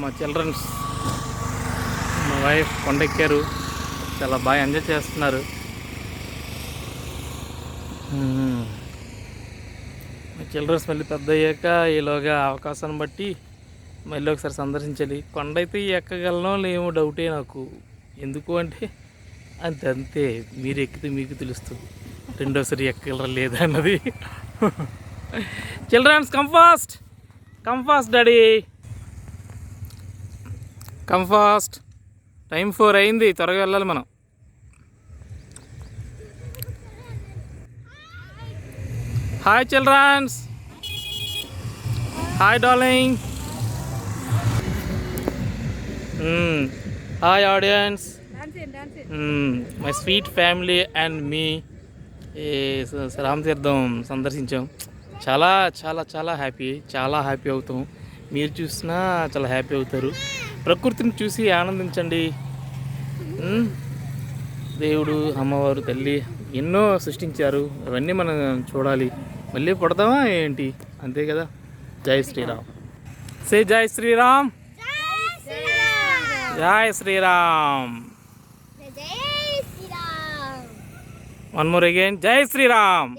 మా చిల్డ్రన్స్, మా వైఫ్ కొండెక్కారు, చాలా బాగా ఎంజాయ్ చేస్తున్నారు. మా చిల్డ్రన్స్ మళ్ళీ పెద్ద అయ్యాక ఈలోగా అవకాశాన్ని బట్టి మళ్ళీ ఒకసారి సందర్శించాలి. కొండ అయితే ఎక్కగలనో లేమో డౌటే నాకు. ఎందుకు అంటే అంతే, మీరు ఎక్కితే మీకు తెలుస్తుంది రెండోసారి ఎక్కగలరా లేదా అన్నది. Children's come fast daddy, come fast. Time 4 అయింది, త్వరగా వెళ్ళాలి మనం. Hi children's, hi darling, hi audience, my sweet family and me. Ramatheertham సందర్శించాం. చాలా చాలా చాలా హ్యాపీ అవుతాం. మీరు చూసినా చాలా హ్యాపీ అవుతారు. ప్రకృతిని చూసి ఆనందించండి. దేవుడు, అమ్మవారు, తల్లి ఎన్నో సృష్టించారు, అవన్నీ మనం చూడాలి. మళ్ళీ పుడతామా ఏంటి? అంతే కదా. జై శ్రీరామ్. సే జై శ్రీరామ్, జై శ్రీరామ్. వన్ మోర్ అగైన్, జై శ్రీరామ్.